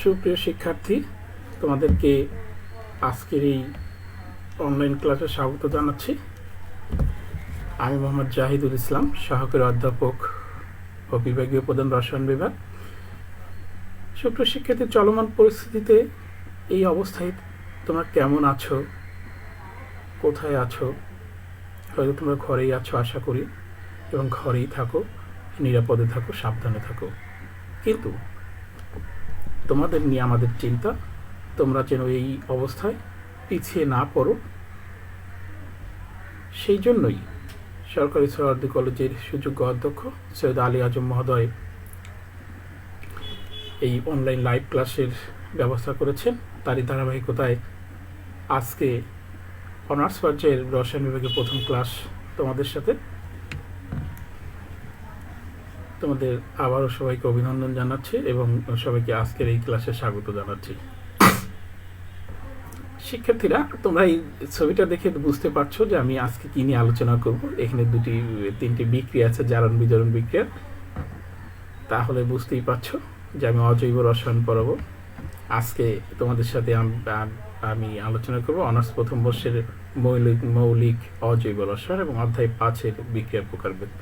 সুপ্রিয় শিক্ষার্থী, তোমাদেরকে আজকের এই অনলাইন ক্লাসে স্বাগত জানাচ্ছি। আমি মোহাম্মদ জাহিদুল ইসলাম, সহকারী অধ্যাপক ও বিভাগীয় প্রধান রসায়ন বিভাগ। সুপ্রিয় শিক্ষার্থী, চলমান পরিস্থিতিতে এই অবস্থায় তোমরা কেমন আছো, কোথায় আছো? হয়তো তোমরা ঘরেই আছো আশা করি, এবং ঘরেই থাকো, নিরাপদে থাকো, সাবধানে থাকো। কিন্তু তোমাদের নিয়ে আমাদের চিন্তা, তোমরা যেন এই অবস্থায় পিছিয়ে না পড়ো। সেই জন্যই সরকারি সোহরাওয়ার্দী কলেজের সুযোগ্য অধ্যক্ষ সৈয়দ আলী আজম মহোদয় এই অনলাইন লাইভ ক্লাসের ব্যবস্থা করেছেন। তারই ধারাবাহিকতায় আজকে অনার্স পর্যায়ের রসায়ন বিভাগের প্রথম ক্লাস তোমাদের সাথে। তোমাদের আবারও সবাইকে অভিনন্দন জানাচ্ছি এবং সবাইকে আজকের এই ক্লাসে স্বাগত জানাচ্ছি। শিক্ষার্থীরা, তোমরা এই ছবিটা দেখে বুঝতে পারছো যে আমি আজকে কি নিয়ে আলোচনা করব। এখানে তিনটি বিক্রিয়া আছে, জারণ বিজারণ বিক্রিয়া। তাহলে বুঝতেই পারছো যে আমি অজৈব রসায়ন পড়াবো। আজকে তোমাদের সাথে আমি আলোচনা করব অনার্স প্রথম বর্ষের মৌলিক অজৈব রসায়ন এবং অধ্যায় 5-এর বিক্রিয়া প্রকারভেদ।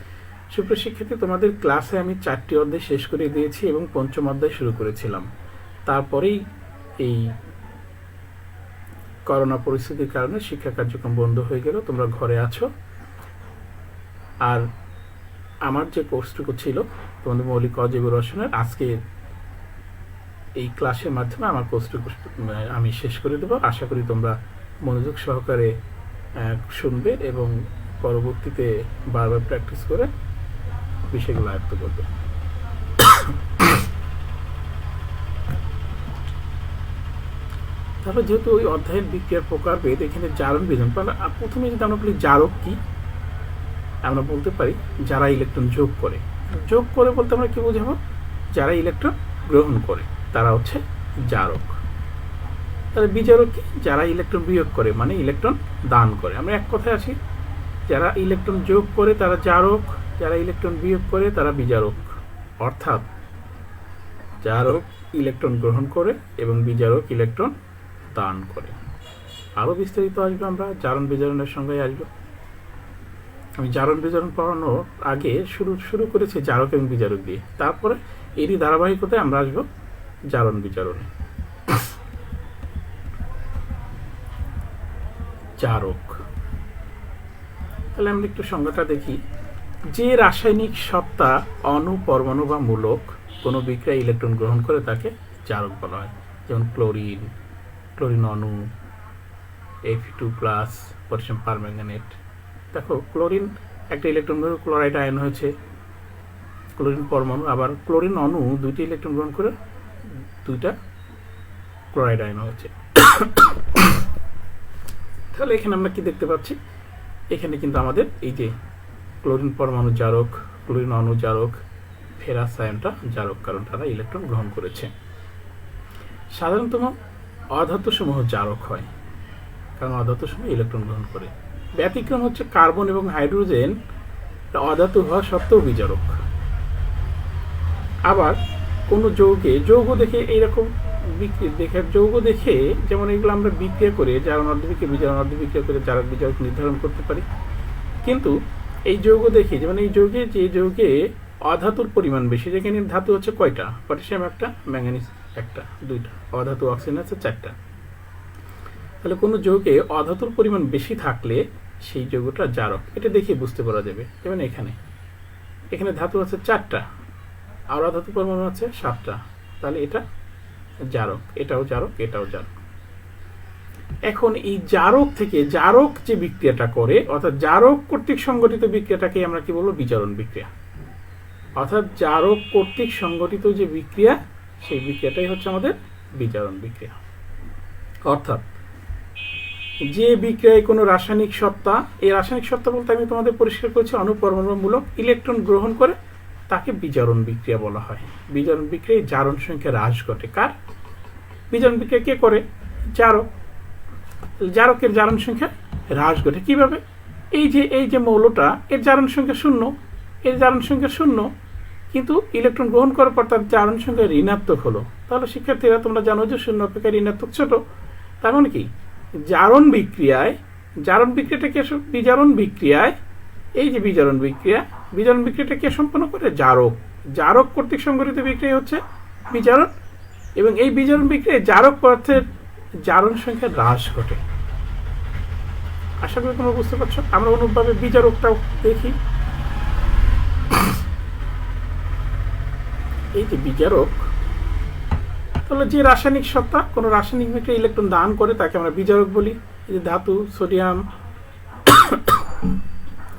সুপ্রিয় শিক্ষার্থী, তোমাদের ক্লাসে আমি 4টি অধ্যায় শেষ করে দিয়েছি এবং পঞ্চম অধ্যায় শুরু করেছিলাম। তারপরেই এই করোনা পরিস্থিতির কারণে শিক্ষা কার্যক্রম বন্ধ হয়ে গেল, তোমরা ঘরে আছো। আর আমার যে কোর্সটুকু ছিল তোমাদের মৌলিক অজৈব রসায়নের, আজকে এই ক্লাসের মাধ্যমে আমার কোর্সটুকু আমি শেষ করে দেবো। আশা করি তোমরা মনোযোগ সহকারে শুনবে এবং পরবর্তীতে বারবার প্র্যাকটিস করে বিষয়গুলো আয়ত্ত করবে। তারপর যেহেতু ওই অধ্যায়ের বিক্রিয়ার প্রকারভেদ, এখানে জারণ বিজারণ, প্রথমে যদি আমরা বলি জারক কি, আমরা বলতে পারি যারা ইলেকট্রন যোগ করে। যোগ করে বলতে আমরা কি বোঝাবো? যারা ইলেকট্রন গ্রহণ করে তারা হচ্ছে জারক। তাহলে বিজারক কি? যারা ইলেকট্রন বিয়োগ করে, মানে ইলেকট্রন দান করে। আমরা এক কথায় আসি, যারা ইলেকট্রন যোগ করে তারা জারক, যারা ইলেকট্রন বিয়োগ করে তারা বিজারক। অর্থাৎ জারক ইলেকট্রন গ্রহণ করে এবং বিজারক ইলেকট্রন দান করে। আরও বিস্তারিত আসবে, আমরা জারণ বিজারণের সঙ্গে আসবো। আমি জারণ বিজারণ পড়ানোর আগে শুরু করেছি জারক এবং বিজারক দিয়ে। তারপরে এরই ধারাবাহিকতায় আমরা আসবো জারণ বিজারণে। জারক, তাহলে আমরা একটু সংজ্ঞাটা দেখি। যে রাসায়নিক সত্তা, অণু, পরমাণু বা মূলক কোনো বিক্রিয়ায় ইলেকট্রন গ্রহণ করে তাকে জারক বলা হয়। যেমন ক্লোরিন অণু, Fe2+, পটাশিয়াম পারম্যাঙ্গানেট। দেখো, ক্লোরিন একটা ইলেকট্রন গ্রহণ, ক্লোরাইড আয়ন হয়েছে ক্লোরিন পরমাণু। আবার ক্লোরিন অণু 2টি ইলেকট্রন গ্রহণ করে 2টা ক্লোরাইড আয়ন হয়েছে। তাহলে এখানে আমরা কি দেখতে পাচ্ছি? এখানে কিন্তু আমাদের এই যে ক্লোরিন পরমাণু জারক, ক্লোরিন অণু জারক, ফেরাস আয়নটা জারক, কারণ তারা ইলেকট্রন গ্রহণ করেছে। সাধারণত অধাতু সমূহ জারক হয়, কারণ অধাতু সমূহ ইলেকট্রন গ্রহণ করে। ব্যতিক্রম হচ্ছে কার্বন এবং হাইড্রোজেন, অধাতু হওয়া সত্ত্বেও বিজারক। আবার কোনো যৌগ দেখে এইরকম যৌগ দেখে, যেমন এগুলো আমরা বিক্রিয়া করে জারণ অর্ধবিক্রিয়া, বিজারণ অর্ধবিক্রিয়া করে জারক বিজারক নির্ধারণ করতে পারি। কিন্তু এই যৌগ দেখে, যেমন এই যে যৌগে অধাতুর পরিমাণ বেশি, যেখানে ধাতু হচ্ছে কয়টা? পটাশিয়াম একটা, ম্যাঙ্গানিজ একটা, 2টা, অধাতু অক্সিজেন আছে 4টা। তাহলে কোনো যৌগে অধাতুর পরিমাণ বেশি থাকলে সেই যৌগটা জারক। এটা দেখে বুঝতে পারা যাবে। যেমন এখানে ধাতু আছে 4টা আর অধাতু পরমাণু আছে 7টা, তাহলে এটা জারক, এটাও জারক, এটাও জারক। এখন এই জারক থেকে জারক যে বিক্রিয়াটা করে, অর্থাৎ জারক কর্তৃক সংগঠিত বিক্রিয়াটাকে আমরা কি বলবো? বিজারণ বিক্রিয়া। অর্থাৎ জারক কর্তৃক সংগঠিত যে বিক্রিয়া, সেই বিক্রিয়াটাই হচ্ছে আমাদের বিজারণ বিক্রিয়া। অর্থাৎ যে বিক্রিয়ায় কোনো রাসায়নিক সত্তা, এই রাসায়নিক সত্তা বলতে আমি তোমাদের পরিষ্কার করেছি অণু, পরমাণু, মূলক ইলেকট্রন গ্রহণ করে, তাকে বিজারণ বিক্রিয়া বলা হয়। বিজারণ বিক্রিয়ায় জারণ সংখ্যা হ্রাস ঘটে। কার? বিজারণ বিক্রিয়া কে করে? জারক। জারকের জারণ সংখ্যা হ্রাস ঘটে কিভাবে? এই যে মৌলটা, এর জারণ সংখ্যা 0, এর জারণ সংখ্যা 0, কিন্তু ইলেকট্রন গ্রহণ করার পর তার জারণ সংখ্যা ঋণাত্মক হলো। তাহলে শিক্ষার্থীরা তোমরা জানো যে শূন্য অপেক্ষা ঋণাত্মক ছোট। তার মানে কি, জারণ বিক্রিয়াটা কি, বিজারণ বিক্রিয়ায়, এই যে বিজারণ বিক্রিয়াটা কে সম্পন্ন করে? জারক কর্তৃক সংঘটিত বিক্রিয়া হচ্ছে বিজারণ, এবং এই বিজারণ বিক্রিয়ায় জারক পদার্থের জারণ সংখ্যা হ্রাস ঘটে। আশা করি তোমরা বুঝতে পারছো। আমরা অনুরূপভাবে বিজারকটাও দেখি। এই যে বিজারক, তাহলে যে রাসায়নিক সত্তা কোনো রাসায়নিক বিক্রিয়া ইলেকট্রন দান করে তাকে আমরা বিজারক বলি। এই যে ধাতু, সোডিয়াম,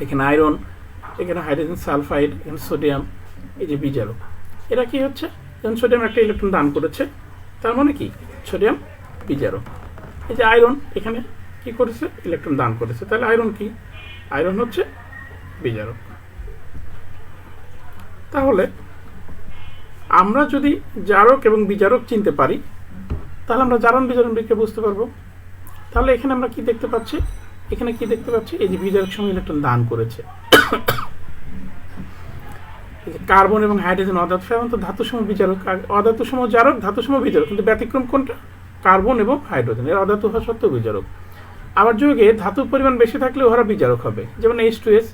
এখানে আয়রন, এখানে হাইড্রোজেন সালফাইড, এখানে সোডিয়াম, এই যে বিজারক। এরা কি হচ্ছে, যেমন সোডিয়াম একটা ইলেকট্রন দান করেছে, তার মানে কি সোডিয়াম বিজারক। এই যে আয়রন এখানে কি করেছে, ইলেকট্রন দান করেছে, তাহলে আয়রন কি, আয়রন হচ্ছে বিজারক। তাহলে আমরা যদি জারক এবং বিজারক চিনতে পারি, তাহলে আমরা জারণ বিজারণ বিক্রিয়া বুঝতে পারবো। তাহলে এখানে আমরা কি দেখতে পাচ্ছি, এই যে বিজারক সময় ইলেকট্রন দান করেছে। কার্বন এবং হাইড্রোজেন অধাতু, সাধারণত ধাতু সময় বিজারক, অধাতু সময় জারক, ধাতু সময় বিজারক, কিন্তু ব্যতিক্রম কোনটা, কার্বন এবং হাইড্রোজেন, এর অধাতু হওয়া সত্ত্বেও বিজারক। আবার যৌগে ধাতুর পরিমাণ বেশি থাকলে ওরা বিজারক হবে, যেমন H2S।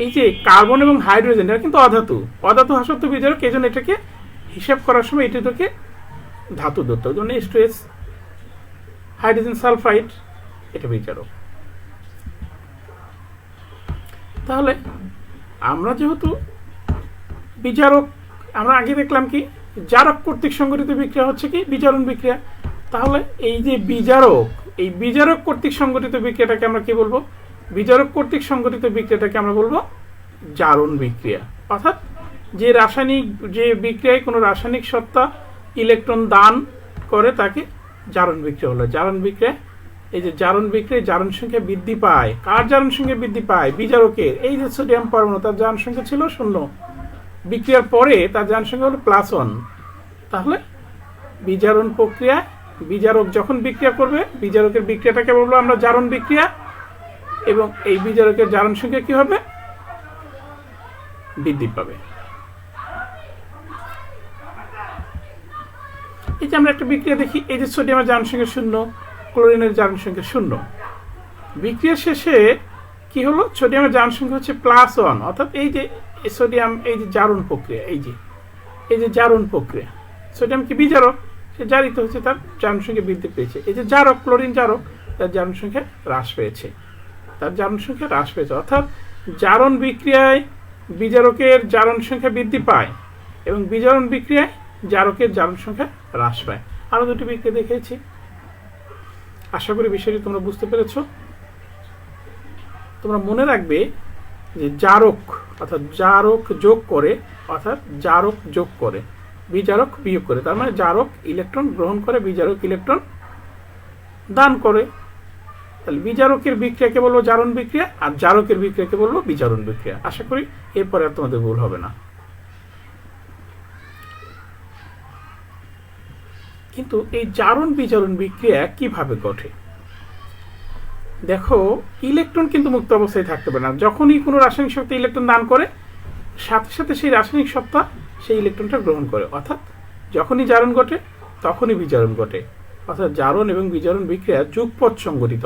এই যে কার্বন এবং হাইড্রোজেন এরা কিন্তু অধাতু হওয়া সত্ত্বেও বিজারক, এই জন্য এটাকে হিসাব করার সময় এটিকে ধাতু ধরতে হবে, যেমন H2S, হাইড্রোজেন সালফাইড, এটা বিজারক। তাহলে আমরা যেহেতু বিজারক, আমরা আগে দেখলাম কি জারক কর্তৃক সংঘটিত বিক্রিয়া হচ্ছে কি বিজারণ বিক্রিয়া। তাহলে এই যে বিজারক কর্তৃক সংঘটিত বিক্রিয়াটাকে আমরা কি বলবো, বিজারক কর্তৃক সংঘটিত বিক্রিয়াটাকে আমরা বলবো জারণ বিক্রিয়া। অর্থাৎ যে বিক্রিয়ায় কোনো রাসায়নিক সত্তা ইলেকট্রন দান করে তাকে জারণ বিক্রিয়া হলো। জারণ বিক্রিয়া, এই যে জারণ বিক্রিয়ায় জারণ সংখ্যা বৃদ্ধি পায়। কার জারণ সংখ্যা বৃদ্ধি পায়? বিজারকের। এই যে সোডিয়াম পরমাণু, তার জারণ সংখ্যা ছিল 0, বিক্রিয়ার পরে তার জারণ সংখ্যা হলো +1। তাহলে বিজারণ প্রক্রিয়ায় বিজারক যখন বিক্রিয়া করবে, বিজারকের বিক্রিয়াটাকে বলবো আমরা জারণ বিক্রিয়া, এবং এই বিজারকের জারণ সংখ্যা কি হবে, বৃদ্ধি পাবে। এই যে আমরা একটা বিক্রিয়া দেখি, এই যে সোডিয়ামের জারণ সংখ্যা 0, ক্লোরিনের জারণ সংখ্যা 0। বিক্রিয়া শেষে কি হলো, সোডিয়ামের জারণ সংখ্যা হচ্ছে +1, অর্থাৎ এই যে সোডিয়াম, এই যে জারণ প্রক্রিয়া, এই যে জারণ প্রক্রিয়া, সোডিয়াম কি বিজারক, সে জারিত হচ্ছে, তার জারণ সংখ্যা বৃদ্ধি পেয়েছে। এই যে জারক, ক্লোরিন জারক, তার জারণ সংখ্যা হ্রাস পেয়েছে, অর্থাৎ জারণ বিক্রিয়ায় বিজারকের জারণ সংখ্যা বৃদ্ধি পায় এবং বিজারণ বিক্রিয়ায় জারকের জারণ সংখ্যা হ্রাস পায়। আরো দুটি বিক্রিয়া দেখেছি, আশা করি বিষয়টি তোমরা বুঝতে পেরেছ। তোমরা মনে রাখবে যে জারক যোগ করে, বিজারক বিয়োগ করে, তার মানে জারক ইলেকট্রন গ্রহণ করে, বিজারক ইলেকট্রন দান করে। তাহলে বিজারকের বিক্রিয়াকে বলবো জারণ বিক্রিয়া, আর জারকের বিক্রিয়াকে বলবো বিজারণ বিক্রিয়া। আশা করি এরপরে আর তোমাদের ভুল হবে না। কিন্তু এই জারণ বিজারণ বিক্রিয়া কিভাবে ঘটে? দেখো, ইলেকট্রন কিন্তু মুক্ত অবস্থায় থাকতে পারে না। যখনই কোনো রাসায়নিক শক্তি ইলেকট্রন দান করে, সাথে সাথে সেই রাসায়নিক সত্তা সেই ইলেকট্রনটা গ্রহণ করে। অর্থাৎ যখনই জারণ ঘটে তখনই বিজারণ ঘটে। অর্থাৎ জারণ এবং বিজারণ বিক্রিয়া যুগপৎ সংঘটিত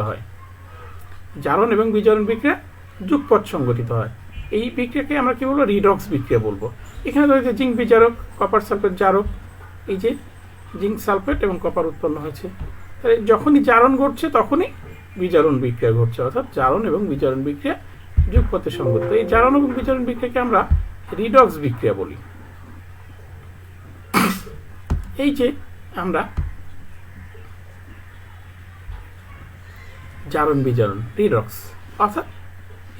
হয়। এই বিক্রিয়াকে আমরা কি বলবো, রিডক্স বিক্রিয়া বলবো। এখানে রয়েছে জিঙ্ক বিজারক, কপার সালফেট জারক। এই যে জিঙ্ক সালফেট এবং কপার উৎপন্ন হয়েছে, তাহলে যখনই জারণ ঘটছে তখনই বিজারণ বিক্রিয়া ঘটছে। অর্থাৎ জারণ এবং বিজারণ বিক্রিয়া যুগপথে সংঘটিত। এই জারণ এবং বিজারণ বিক্রিয়াকে আমরা রিডক্স বিক্রিয়া বলি। এই যে আমরা জারণ বিজারণ, রিডক্স, অর্থাৎ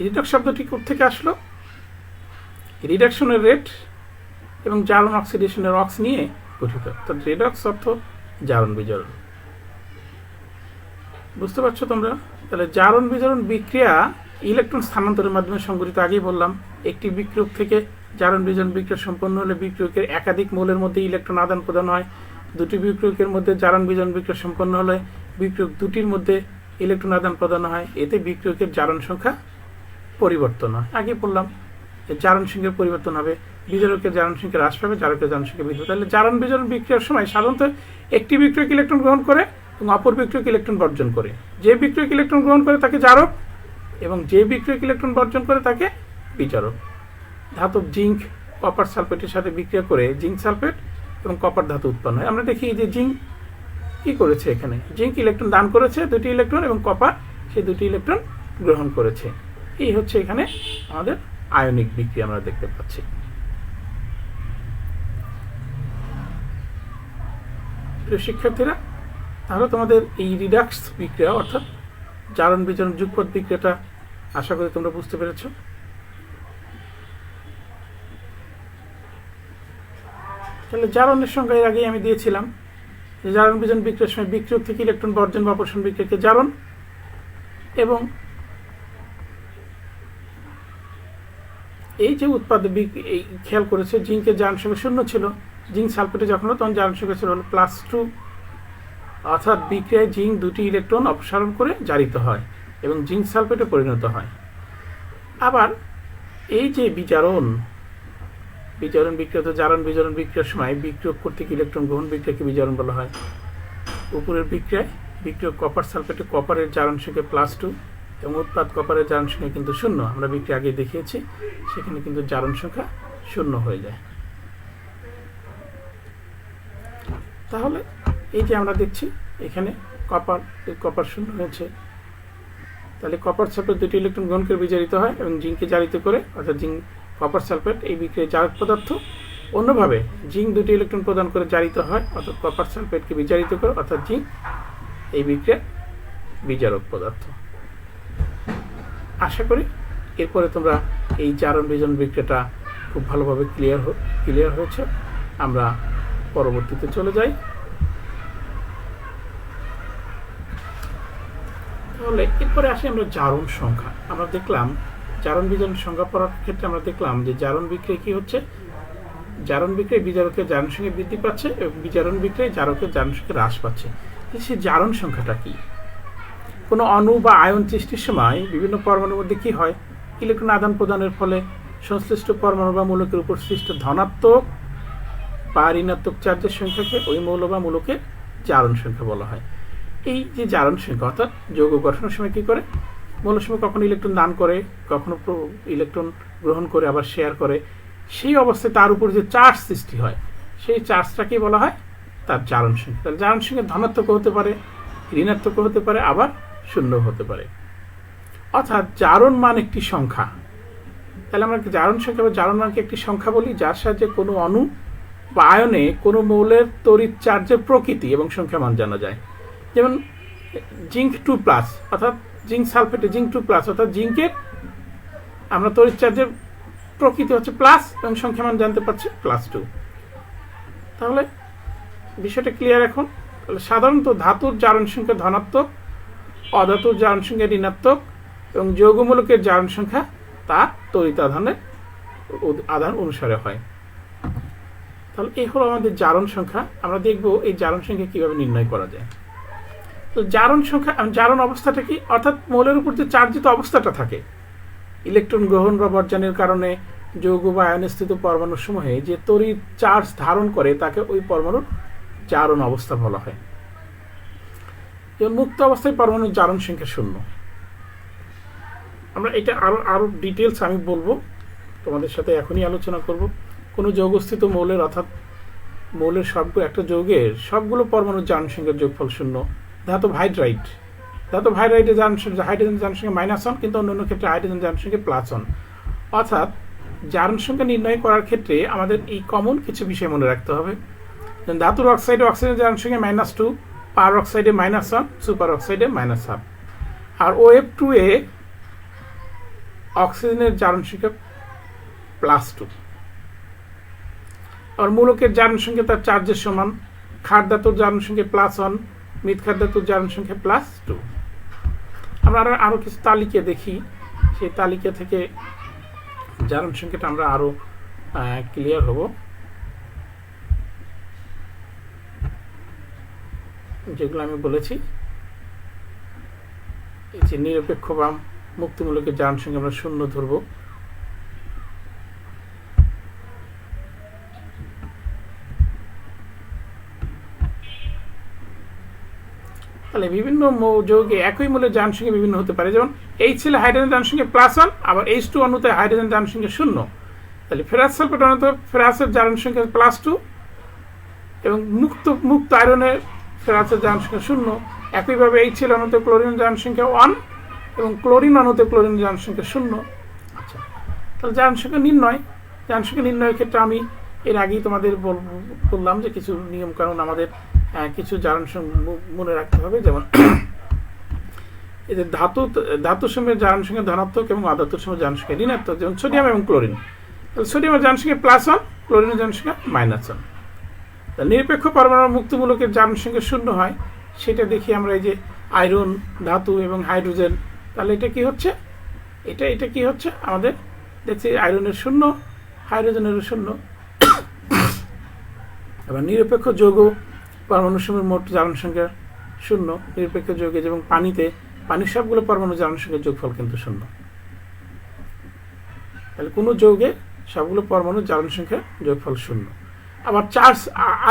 রিডক্স শব্দটি কোথা থেকে আসলো, রিডাকশনের রেট এবং জারণ অক্সিডেশনের অক্স নিয়ে গঠিত। তো রিডক্স অর্থ জারণ বিজারণ। বুঝতে পারছো তোমরা? তাহলে জারণ বিজারণ বিক্রিয়া ইলেকট্রন স্থানান্তরের মাধ্যমে সংঘটিত। আগেই বললাম, একটি বিক্রিয়ক থেকে জারণ বিজারণ বিক্রিয়া সম্পন্ন হলে বিক্রিয়কের একাধিক মৌলের মধ্যে ইলেকট্রন আদান প্রদান হয়। দুটি বিক্রিয়কের মধ্যে জারণ বিজারণ বিক্রিয়া সম্পন্ন হলে বিক্রিয়ক দুটির মধ্যে ইলেকট্রন আদান প্রদান হয়। এতে বিক্রিয়কের জারণ সংখ্যা পরিবর্তন হয়। আগে বললাম জারণ সংখ্যার পরিবর্তন হবে, বিজারকের জারণ সংখ্যা হ্রাস পাবে, জারকের জারণ সংখ্যা বৃদ্ধি পাবে। তাহলে জারণ বিজারণ বিক্রিয়ার সময় সাধারণত একটি বিক্রিয়ক ইলেকট্রন গ্রহণ করে এবং অপর বিক্রিয়ক ইলেকট্রন বর্জন করে। যে বিক্রিয়ক ইলেকট্রন গ্রহণ করে তাকে জারক এবং যে বিক্রিয়ক ইলেকট্রন বর্জন করে তাকে বিজারক। ধাতব জিঙ্ক কপার সালফেটের সাথে বিক্রিয়া করে জিঙ্ক সালফেট এবং কপার ধাতু উৎপন্ন হয়। আমরা দেখি যে জিঙ্ক কি করেছে, এখানে জিঙ্ক ইলেকট্রন দান করেছে 2টি ইলেকট্রন এবং কপার সেই 2টি ইলেকট্রন গ্রহণ করেছে। এই হচ্ছে এখানে আমাদের আয়নিক বিক্রিয়া আমরা দেখতে পাচ্ছি। প্রিয় শিক্ষার্থীরা, তাহলে তোমাদের এই রিডাক্স বিক্রিয়া অর্থাৎ জারণ বিজারণ যুগপৎ বিক্রিয়াটা আশা করি তোমরা বুঝতে পেরেছ। তাহলে জারণের সংখ্যা এর আগেই আমি দিয়েছিলাম যে জারণ বিজারণ বিক্রিয়ার সময় বিক্রিয়ক থেকে ইলেকট্রন বর্জন বা অপসারণ বিক্রিয়াকে জারণ, এবং এই যে উৎপাদক এই খেয়াল করেছে জিঙ্কের জারণ সংখ্যা 0 ছিল, জিঙ্ক সালফেটে যখন তখন জারণ সংখ্যা ছিল +2, অর্থাৎ বিক্রিয়ায় জিঙ্ক 2টি ইলেকট্রন অপসারণ করে জারিত হয় এবং জিঙ্ক সালফেটে পরিণত হয়। আবার এই যে বিজারণ বিক্রিয়া, জারণ বিজারণ বিক্রিয়ার সময় বিক্রিয়ক কর্তৃক ইলেকট্রন গ্রহণ বিক্রিয়াকে বিজারণ বলা হয়। উপরের বিক্রিয়ায় বিক্রিয়ক কপার সালফেটে কপারের জারণ সংখ্যা +2 এবং উৎপাদ কপারের জারণ সংখ্যা কিন্তু 0। আমরা বিক্রিয়া আগে দেখিয়েছি, সেখানে কিন্তু জারণ সংখ্যা 0 হয়ে যায়। তাহলে এই যে আমরা দেখছি এখানে কপার 0 হয়েছে, তাহলে কপার সালফেট 2টি ইলেকট্রন গ্রহণ করে বিজারিত হয় এবং জিঙ্ককে জারিত করে, অর্থাৎ জিঙ্ক কপার সালফেট এই বিক্রিয়ায় জারক পদার্থ। অন্যভাবে জিঙ্ক 2টি ইলেকট্রন প্রদান করে জারিত হয়, অর্থাৎ কপার সালফেটকে বিজারিত করে, অর্থাৎ জিঙ্ক এই বিক্রিয়া বিজারক পদার্থ। আশা করি এরপরে তোমরা এই জারণ বিজারণ বিক্রিয়াটা খুব ভালোভাবে ক্লিয়ার হয়েছে। আমরা পরবর্তীতে চলে যাই। তাহলে এরপরে আসি আমরা জারণ সংখ্যা। আমরা দেখলাম জারণ বিজারণ সংখ্যা পড়ার ক্ষেত্রে আমরা দেখলাম যে জারণ বিক্রিয়া কি হচ্ছে, জারণ বিক্রিয়ায় বিজারকের জারণ সংখ্যা বৃদ্ধি পাচ্ছে এবং বিজারণ বিক্রিয়ায় জারকের জারণ সংখ্যা হ্রাস পাচ্ছে। সেই জারণ সংখ্যাটা কি? কোনো অণু বা আয়ন সৃষ্টির সময় বিভিন্ন পরমাণুর মধ্যে কি হয়, ইলেকট্রন আদান প্রদানের ফলে সংশ্লিষ্ট পরমাণু বা মূলকের উপর সৃষ্ট ধনাত্মক বা ঋণাত্মক চার্জের সংখ্যাকে ওই মৌল বা মূলকের জারণ সংখ্যা বলা হয়। এই যে জারণ সংখ্যা অর্থাৎ যৌগ গঠনের সময় কি করে, মৌলের সময় কখনো ইলেকট্রন দান করে, কখনো ইলেকট্রন গ্রহণ করে, আবার শেয়ার করে, সেই অবস্থায় তার উপর যে চার্জ সৃষ্টি হয় সেই চার্জটাকে বলা হয় তার জারণ সংখ্যা। তাহলে জারণ সংখ্যা ধনাত্মক হতে পারে, ঋণাত্মক হতে পারে, আবার 0 হতে পারে। অর্থাৎ জারণ মান একটি সংখ্যা। তাহলে আমরা জারণ সংখ্যা বা জারণ মানকে একটি সংখ্যা বলি যার সাহায্যে কোনো অণু বা আয়নে কোনো মৌলের তড়িৎ চার্জের প্রকৃতি এবং সংখ্যা মান জানা যায়। যেমন জিঙ্ক 2+, অর্থাৎ জিঙ্ক সালফেটে জিঙ্ক 2+, অর্থাৎ জিঙ্কের আমরা তড়িৎ চার্জের প্রকৃতি হচ্ছে প্লাস এবং সংখ্যা মান জানতে পারছি +2। তাহলে বিষয়টা ক্লিয়ার এখন। তাহলে সাধারণত ধাতুর জারণ সংখ্যা ধনাত্মক, অধাতুর জারণ সংখ্যা ঋণাত্মক এবং যৌগমূলকের জারণ সংখ্যা তার তড়িৎ আধান অনুসারে হয়। তাহলে এই হলো আমাদের জারণ সংখ্যা। আমরা দেখব এই জারণ সংখ্যা কিভাবে নির্ণয় করা যায়। তো জারণ সংখ্যা, জারণ অবস্থাটা কি, অর্থাৎ মৌলের উপর যে চার্জিত অবস্থাটা থাকে, ইলেকট্রন গ্রহণ বা বর্জনের কারণে যৌগ বা আয়নে স্থিত পরমাণুর সমূহে যে তড়িৎ চার্জ ধারণ করে তাকে ওই পরমাণুর জারণ অবস্থা বলা হয়। যেমন মুক্ত অবস্থায় পরমাণুর জারণ সংখ্যা 0। আমরা এটা আরো ডিটেলস আমি বলবো, তোমাদের সাথে এখনই আলোচনা করব। কোনো যৌগস্থিত মৌলের, অর্থাৎ মৌলের একটা যৌগের সবগুলো পরমাণুর জারণ সংখ্যার যোগফল 0। ধাতব হাইড্রাইডের জারণ সংখ্যা, হাইড্রোজেন জারণ সংখ্যা -1, কিন্তু অন্যান্য ক্ষেত্রে হাইড্রোজেন জারণ সংখ্যা +1। অর্থাৎ জারণ সংখ্যা নির্ণয় করার ক্ষেত্রে আমাদের এই কমন কিছু বিষয় মনে রাখতে হবে। ধাতুর অক্সাইডে অক্সিজেনের জারণ সংখ্যা -2, পার অক্সাইডে -1, সুপার অক্সাইডে -1/2। আর OF2 অক্সিজেনের জারণ সংখ্যা +2। আর মূলকের জারণ সংখ্যা তার চার্জের সমান। ক্ষার ধাতুর জারণ সংখ্যা +1, মৃৎ ক্ষার ধাতুর জারণ সংখ্যা +2। আমরা আরো কিছু তালিকা দেখি, সেই তালিকা থেকে জারণ সংখ্যাটা আমরা আরো ক্লিয়ার হব। যেগুলো আমি বলেছি, এই যে নিরপেক্ষ বা মুক্তমূলকের জারণ সংখ্যা আমরা 0 ধরব। তাহলে বিভিন্ন যৌগে একই মূলের জারণ সংখ্যা বিভিন্ন হতে পারে। যেমন H ছিল হাইড্রোজেন জারণ সংখ্যা +1, আবার H2 অণুতে হাইড্রোজেন জারণ সংখ্যা 0। তাহলে ফেরাস সালফেট অণুতে ফেরাসের জারণ সংখ্যা +2 এবং মুক্ত আয়রনের ফেরাসের জারণ সংখ্যা 0। একইভাবে H ছিল অণুতে ক্লোরিন জারণ সংখ্যা 1 এবং ক্লোরিন অণুতে ক্লোরিন জারণ সংখ্যা 0। আচ্ছা, তাহলে জারণ সংখ্যা নির্ণয়ের ক্ষেত্রে আমি এর আগেই তোমাদের বললাম যে কিছু নিয়ম কারণ আমাদের কিছু জারণ মনে রাখতে হবে। যেমন এই যে ধাতুর সময়ের জারণ সংখ্যা ধনাত্মক এবং অধাতুর সময়ের জারণ সংখ্যা ঋণাত্মক, যেমন সোডিয়াম এবং ক্লোরিন। তাহলে সোডিয়ামের জারণ সংখ্যা +1, ক্লোরিনের জারণ সংখ্যা -1। নিরপেক্ষ পরমাণু মুক্তমূলকের জারণ সংখ্যা 0 হয়, সেটা দেখি আমরা। এই যে আয়রন, ধাতু এবং হাইড্রোজেন, তাহলে এটা কি হচ্ছে, এটা কি হচ্ছে আমাদের দেখছি আয়রনের 0, হাইড্রোজেনেরও 0। আবার নিরপেক্ষ যৌগ পরমাণু সমূহের মোট জারণ সংখ্যা 0। নিরপেক্ষ যৌগে যেমন পানির সবগুলো পরমাণু জারণ সংখ্যার যোগফল কিন্তু 0। তাহলে কোনো যৌগে সবগুলো পরমাণু জারণ সংখ্যার যোগফল 0। আবার চার্জ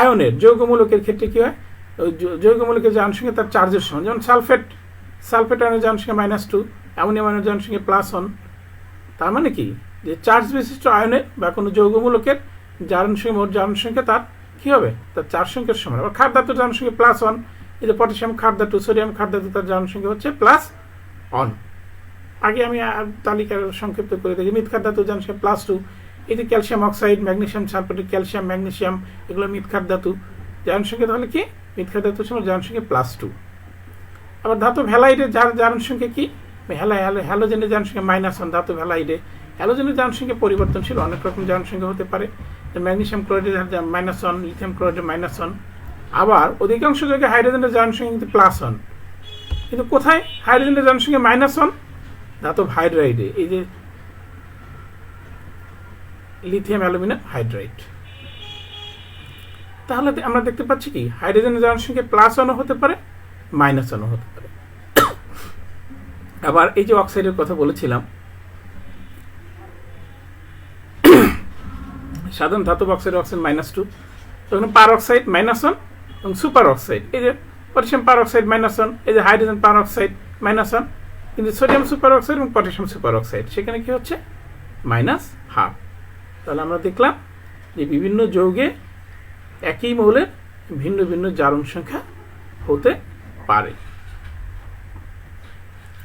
আয়নের যৌগমূলকের ক্ষেত্রে কি হয়, যৌগমূলকের জারণ সংখ্যা তার চার্জের সমান। যেমন সালফেট আয়নের জারণ সংখ্যা -2, অ্যামোনিয়াম আয়নের জারণ সংখ্যা +1। তার মানে কি, যে চার্জ বিশিষ্ট আয়নের বা কোনো যৌগমূলকের মোট জারণ সংখ্যা তার কি হবে, তার চার্জ সংখ্যার সমান। আবার ক্ষার ধাতুর জারণ সংখ্যা +1, এই যে পটাশিয়াম ক্ষার ধাতু, সোডিয়াম ক্ষার ধাতু, তার জারণ সংখ্যা হচ্ছে +1। আগে আমি তালিকার সংক্ষিপ্ত করে দেখি। মৃৎ ক্ষার ধাতুর জারণ সংখ্যা +2। এই যে calcium oxide, magnesium sulphate, calcium, magnesium, এগুলো মৃৎ ক্ষার ধাতু, জারণ সংখ্যা তাহলে কি, মৃৎ ক্ষার ধাতুর সময় জারণ সংখ্যা +2। আবার ধাতু ভ্যালাইডের জারণ সংখ্য়া কি, হ্যালোজেনের জারণ সংখ্যা -1। ধাতু ভ্যালাইডে হ্যালোজেনের জারণ সংখ্যা পরিবর্তনশীল, অনেক রকম জারণ সংখ্যা হতে পারে। ম্যাগনেসিয়াম ক্লোরাইডের -1, লিথিয়াম ক্লোরাইডের -1। আবার অধিকাংশ জায়গায় হাইড্রোজেনের জারণ সংখ্যা কিন্তু +1। কিন্তু কোথায় হাইড্রোজেনের জারণ সংখ্যা -1, ধাতব হাইড্রাইডে, এই যে লিথিয়াম অ্যালুমিনিয়াম হাইড্রাইড। তাহলে আমরা দেখতে পাচ্ছি কি, হাইড্রোজেনের জারণ সংখ্যা +1 হতে পারে, -1 হতে পারে। আবার এই যে অক্সাইডের কথা বলেছিলাম, সাধারণ ধাতব অক্সাইড -2, তখন পার অক্সাইড -1 এবং সুপার অক্সাইড, এই যে পটাশিয়াম পার অক্সাইড -1, এই যে হাইড্রোজেন পার অক্সাইড -1। কিন্তু সোডিয়াম সুপার অক্সাইড এবং পটাশিয়াম সুপার অক্সাইড, সেখানে কি হচ্ছে, -1/2। তাহলে আমরা দেখলাম যে বিভিন্ন যৌগে একই মৌলের ভিন্ন ভিন্ন জারণ সংখ্যা হতে পারে।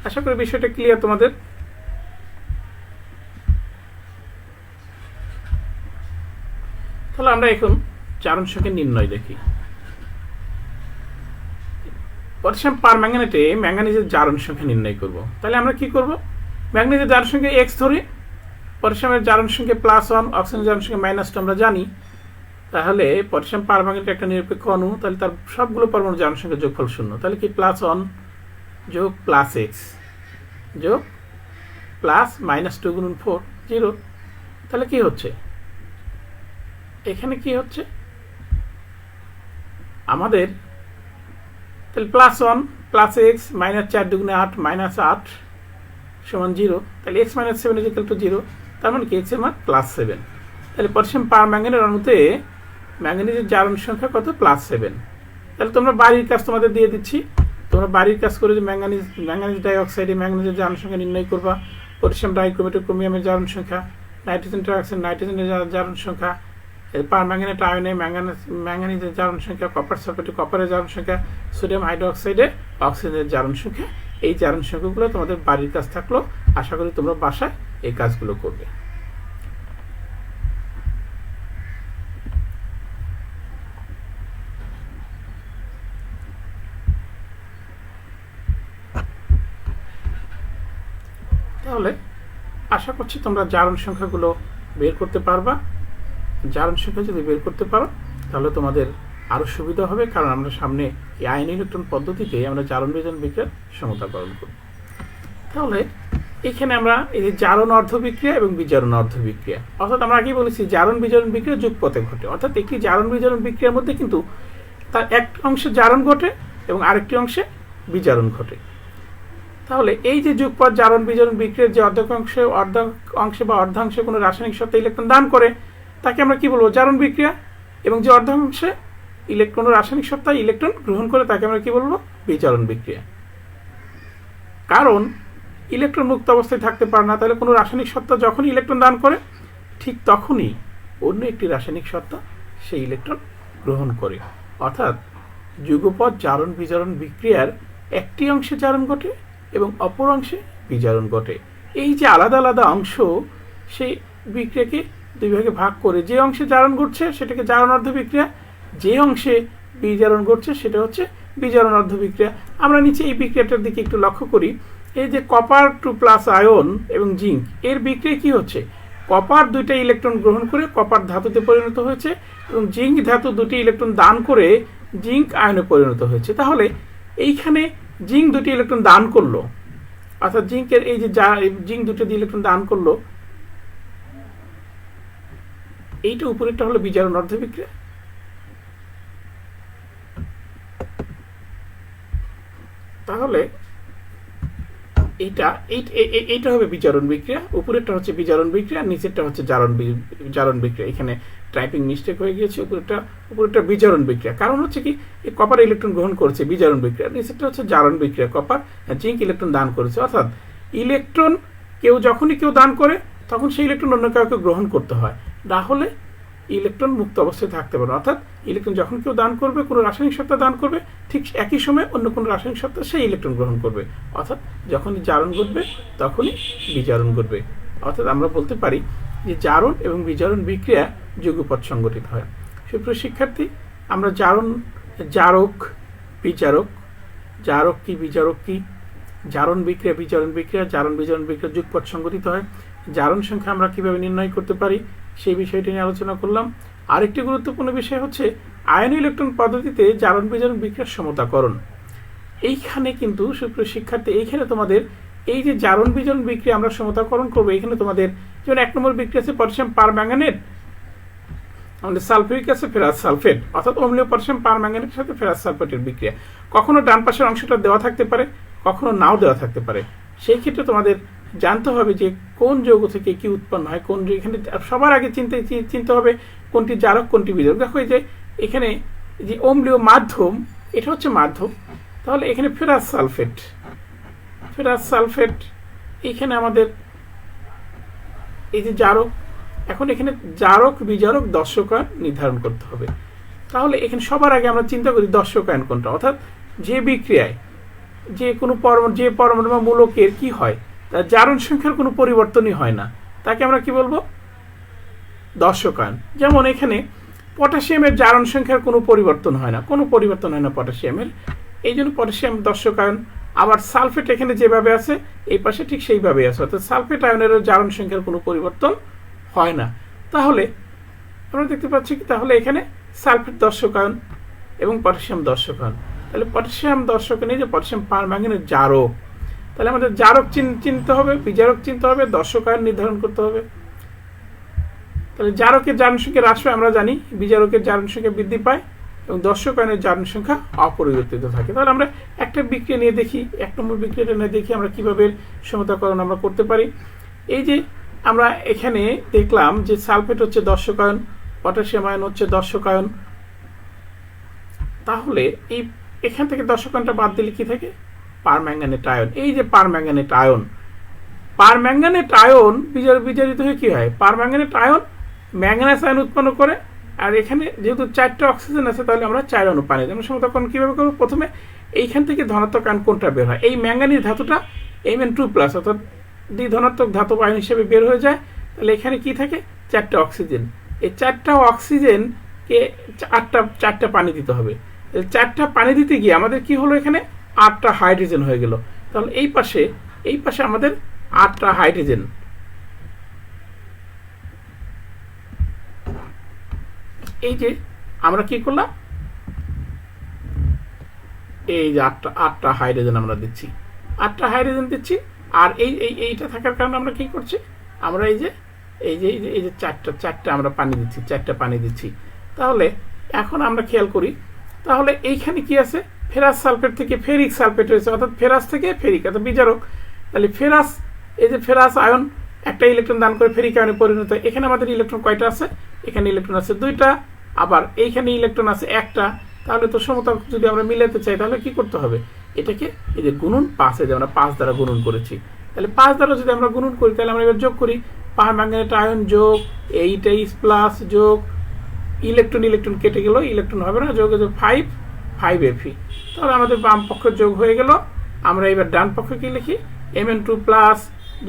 আশা করি বিষয়টা ক্লিয়ার তোমাদের। তাহলে আমরা এখন জারণ সংখ্যা নির্ণয় দেখি। পটাশিয়াম পার ম্যাঙ্গানেটে ম্যাঙ্গানিজের জারণ সংখ্যা নির্ণয় করব। তাহলে আমরা কি করব, ম্যাঙ্গানিজের জারণ সংখ্যা x ধরি, পটাশিয়ামের জারণ সংখ্যা +1, অক্সিজেনের জারণ সংখ্যা -2 আমরা জানি। তাহলে পটাশিয়াম পার ম্যাঙ্গানেট একটা নিরপেক্ষ অণু, তাহলে তার সবগুলো পরমাণু জারণ সংখ্যা যোগফল 0। তাহলে কি +1 যোগ +x যোগ +-2 গুণন 4, 0। তাহলে কি হচ্ছে, এখানে কি হচ্ছে আমাদের, তাহলে +1 +x -4 দুগুণে 8 -8 সমান 0। তাহলে x - 7 = 0। তার মানে কি, x এর মান +7। তাহলে পটাশিয়াম পার ম্যাঙ্গানেটের অণুতে ম্যাঙ্গানিজের জারণ সংখ্যা কত, +7। তাহলে তোমরা বাড়ির কাজ তোমাদের দিয়ে দিচ্ছি, তোমরা বাড়ির কাজ করে যে ম্যাঙ্গানিজ ডাইঅক্সাইডে ম্যাঙ্গানিজের জারণ সংখ্যা নির্ণয় করবা, পটাশিয়াম ডাইক্রোমেটে ক্রোমিয়ামের জারণ সংখ্যা, নাইট্রোজেন ট্রাইঅক্সাইড নাইট্রোজেনের জারণ সংখ্যা, পার ম্যাঙ্গানেট আয়নে ম্যাঙ্গানিজের জারণ সংখ্যা, কপার সালফেটে কপারের জারণ সংখ্যা, সোডিয়াম হাইড্রোক্সাইডে অক্সিজেনের জারণ সংখ্যা। এই জারণ সংখ্যাগুলো তোমাদের বাড়ির কাজ থাকলো। আশা করি তোমরা বাসায় এই কাজগুলো করবে। তাহলে আশা করছি তোমরা জারণ সংখ্যাগুলো বের করতে পারবা। জারণ সংখ্যা যদি বের করতে পারো তাহলে তোমাদের আরও সুবিধা হবে, কারণ আমরা সামনে এই আয়ন ইলেকট্রন পদ্ধতিতে আমরা জারণ বিজারণ বিক্রিয়ার সমতাকরণ করব। তাহলে এখানে আমরা এই যে জারণ অর্ধবিক্রিয়া এবং বিজারণ অর্ধবিক্রিয়া, অর্থাৎ আমরা আগেই বলেছি জারণ বিজারণ বিক্রিয়া যুগপথে ঘটে, অর্থাৎ একটি জারণ বিজারণ বিক্রিয়ার মধ্যে কিন্তু তার এক অংশে জারণ ঘটে এবং আরেকটি অংশে বিজারণ ঘটে। তাহলে এই যে যুগপথ জারণ বিজারণ বিক্রিয়ার যে অর্ধাংশে বা অর্ধাংশে কোনো রাসায়নিক সত্তা ইলেকট্রন দান করে তাকে আমরা কি বলবো, জারণ বিক্রিয়া। এবং যে অর্ধাংশে ইলেকট্রন রাসায়নিক সত্তা ইলেকট্রন গ্রহণ করে তাকে আমরা কি বলবো? বিজারণ বিক্রিয়া। কারণ ইলেকট্রন মুক্ত অবস্থায় থাকতে পারে না, তাহলে কোনো রাসায়নিক সত্তা যখন ইলেকট্রন দান করে ঠিক তখনই অন্য একটি রাসায়নিক সত্তা সেই ইলেকট্রন গ্রহণ করে। অর্থাৎ যুগপৎ জারণ বিজারণ বিক্রিয়ার একটি অংশে জারণ ঘটে এবং অপর অংশে বিজারণ ঘটে। এই যে আলাদা আলাদা অংশ সেই বিক্রিয়াকে দুই ভাগে ভাগ করে, যে অংশে জারণ ঘটছে সেটাকে জারণার্ধ বিক্রিয়া, যে অংশে বিজারণ ঘটছে সেটা হচ্ছে বিজারণার্ধ বিক্রিয়া। আমরা নিচে এই বিক্রিয়াটার দিকে একটু লক্ষ্য করি। এই যে কপার 2+ আয়ন এবং জিঙ্ক, এর বিক্রিয়া কি হচ্ছে? কপার 2টা ইলেকট্রন গ্রহণ করে কপার ধাতুতে পরিণত হয়েছে এবং জিঙ্ক ধাতু 2টি ইলেকট্রন দান করে জিঙ্ক আয়নে পরিণত হয়েছে। তাহলে এইখানে জিঙ্ক 2টি ইলেকট্রন দান করলো, অর্থাৎ জিঙ্কের এই যে জিঙ্ক 2টি ইলেকট্রন দান করলো, এইটা উপরেরটা হলো বিজারণার্ধ বিক্রিয়া। তাহলে এইটা হবে বিজারণ বিক্রিয়া, উপরেরটা হচ্ছে বিজারণ বিক্রিয়া, নিচেরটা হচ্ছে জারণ বিক্রিয়া। এখানে টাইপিং মিস্টেক হয়ে গিয়েছে, উপরেরটা বিজারণ বিক্রিয়া। কারণ হচ্ছে কি, এই কপার ইলেকট্রন গ্রহণ করছে বিজারণ বিক্রিয়া, নিচেরটা হচ্ছে জারণ বিক্রিয়া, কপার জিঙ্ক ইলেকট্রন দান করেছে। অর্থাৎ ইলেকট্রন যখনই কেউ দান করে তখন সেই ইলেকট্রন অন্য কাউকে গ্রহণ করতে হয়, না হলে ইলেকট্রন মুক্ত অবস্থায় থাকতে পারে। অর্থাৎ ইলেকট্রন যখন কেউ দান করবে, কোনো রাসায়নিক সত্তা দান করবে, ঠিক একই সময় অন্য কোনো রাসায়নিক সত্তা সেই ইলেকট্রন গ্রহণ করবে। অর্থাৎ যখনই জারণ ঘটবে তখনই বিজারণ ঘটবে। অর্থাৎ আমরা বলতে পারি যে জারণ এবং বিজারণ বিক্রিয়া যুগপৎ সংঘটিত হয়। সুপ্রিয় শিক্ষার্থী, আমরা জারক বিজারক, জারক কি বিজারক কি, জারণ বিক্রিয়া বিজারণ বিক্রিয়া, জারণ বিজারণ বিক্রিয়া যুগপৎ সংঘটিত হয়। জারণ সংখ্যা আমরা কিভাবে নির্ণয় করতে পারি সেই বিষয়টি নিয়ে আলোচনা করলাম। আরেকটি গুরুত্বপূর্ণ বিষয় হচ্ছে আয়ন ইলেকট্রন পদ্ধতিতে জারণ বিজারণ বিক্রিয়ার সমতাকরণ। এইখানে কিন্তু সুপ্রিয় শিক্ষার্থী, এইখানে তোমাদের এই যে জারণ বিজারণ বিক্রিয়া আমরা সমতাকরণ করবো, এখানে তোমাদের যেমন 1 নম্বর বিক্রিয়া আছে পটাশিয়াম পারম্যাঙ্গানেট, আমাদের সালফিউরিক অ্যাসিড ফেরাস সালফেট, অর্থাৎ অম্লীয় পটাশিয়াম পারম্যাঙ্গানেটের সাথে ফেরাস সালফেটের বিক্রিয়া। কখনো ডান পাশের অংশটা দেওয়া থাকতে পারে, কখনো নাও দেওয়া থাকতে পারে। সেই ক্ষেত্রে তোমাদের জানতে হবে যে কোন যৌগ থেকে কি উৎপন্ন হয়, কোন এখানে সবার আগে চিনতে হবে কোনটি জারক কোনটি বিজারক। দেখো এই যে এখানে যে অম্লীয় মাধ্যম, এটা হচ্ছে মাধ্যম, তাহলে এখানে ফেরাস সালফেট, এখানে আমাদের এই যে জারক। এখন এখানে জারক বিজারক দর্শকায়ন নির্ধারণ করতে হবে। তাহলে এখানে সবার আগে আমরা চিন্তা করি দর্শকায়ন কোনটা, অর্থাৎ যে বিক্রিয়ায় যে কোনো পরমাণু বা মূলকের কি হয়, তার জারণ সংখ্যার কোনো পরিবর্তনই হয় না, তাকে আমরা কি বলবো? দর্শকায়ন। যেমন এখানে পটাশিয়ামের জারণ সংখ্যার কোনো পরিবর্তন হয় না, পটাশিয়ামের, এই জন্য পটাশিয়াম দর্শকায়ন। আবার সালফেট এখানে যেভাবে আছে এই পাশে ঠিক সেইভাবে আছে, অর্থাৎ সালফেট আয়নেরও জারণ সংখ্যার কোনো পরিবর্তন হয় না। তাহলে আমরা দেখতে পাচ্ছি কি, তাহলে এখানে সালফেট দর্শকায়ন এবং পটাশিয়াম দর্শকায়ন। তাহলে পটাশিয়াম দর্শকায়ন, এই যে পটাশিয়াম পারম্যাঙ্গানেট জারক, তাহলে আমাদের জারক চিনতে হবে, বিজারক চিনতে হবে, দর্শকায়ন নির্ধারণ করতে হবে। তাহলে জারকের জারণ সংখ্যা হ্রাস পায় আমরা জানি, বিজারকের জারণ সংখ্যা বৃদ্ধি পায় এবং দর্শকায়নের জারণ সংখ্যা অপরিবর্তিত থাকে। তাহলে আমরা একটা বিক্রিয়া নিয়ে দেখি, 1 নম্বর বিক্রিয়াটা নিয়ে দেখি আমরা কিভাবে সমতাকরণ আমরা করতে পারি। এই যে আমরা এখানে দেখলাম যে সালফেট হচ্ছে দর্শকায়ন, পটাশিয়াম আয়ন হচ্ছে দর্শকায়ন। তাহলে এখান থেকে দর্শকায়নটা বাদ দিলে কি থাকে? Permanganate ion. এই যে পারম্যাঙ্গানেট আয়ন বিজারিত হয়ে কি হয়? পারম্যাঙ্গানেট আয়ন ম্যাঙ্গানেস আয়ন উৎপন্ন করে। আর এখানে যেহেতু 4টা অক্সিজেন আছে, তাহলে আমরা 4 অণু পানি। আমরা সমতাকরণ কিভাবে করবো? প্রথমে এইখান থেকে ধনাত্মক আয়ন কোনটা বের হয়? এই ম্যাঙ্গানিজ ধাতুটা Mn2+, অর্থাৎ দ্বিধনাত্মক ধাতব আয়ন হিসেবে বের হয়ে যায়। তাহলে এখানে কি থাকে? 4টা অক্সিজেন। এই 4টা অক্সিজেনকে 4টা পানি দিতে হবে। 4টা পানি দিতে গিয়ে আমাদের কি হলো? এখানে 8টা হাইড্রোজেন হয়ে গেল। তাহলে এই পাশে আমাদের 8টা হাইড্রোজেন। এই যে আমরা কি করলাম, এই যে 8টা হাইড্রোজেন আমরা দিচ্ছি, 8টা হাইড্রোজেন দিচ্ছি। আর এইটা থাকার কারণে আমরা কি করছি, আমরা এই যে 4টা আমরা পানি দিচ্ছি, 4টা পানি দিচ্ছি। তাহলে এখন আমরা খেয়াল করি, তাহলে এইখানে কি আছে? ফেরাস সালফেট থেকে ফেরিক সালফেট হয়েছে, অর্থাৎ ফেরাস থেকে ফেরিক, অর্থাৎ বিজারক। তাহলে ফেরাস, এই যে ফেরাস আয়ন একটা ইলেকট্রন দান করে ফেরিক আয়নে পরিণত হয়। এখানে আমাদের ইলেকট্রন কয়টা আছে? এখানে ইলেকট্রন আছে 2টা, আবার এইখানে ইলেকট্রন আছে একটা, তাহলে তো সমতা যদি আমরা মিলাতে চাই তাহলে কি করতে হবে, এটাকে এই যে গুণন 5 যে আমরা 5 দ্বারা গুণন করেছি, তাহলে 5 দ্বারা যদি আমরা গুণন করি তাহলে আমরা এবার যোগ করি, পারম্যাঙ্গানেট আয়ন যোগ 8H+ যোগ ইলেকট্রন ইলেকট্রন কেটে গেল, ইলেকট্রন হবে না, যোগ 5Fe। তাহলে আমাদের বাম পক্ষ যোগ হয়ে গেল। আমরা এবার ডান পক্ষে কি লিখি, Mn2+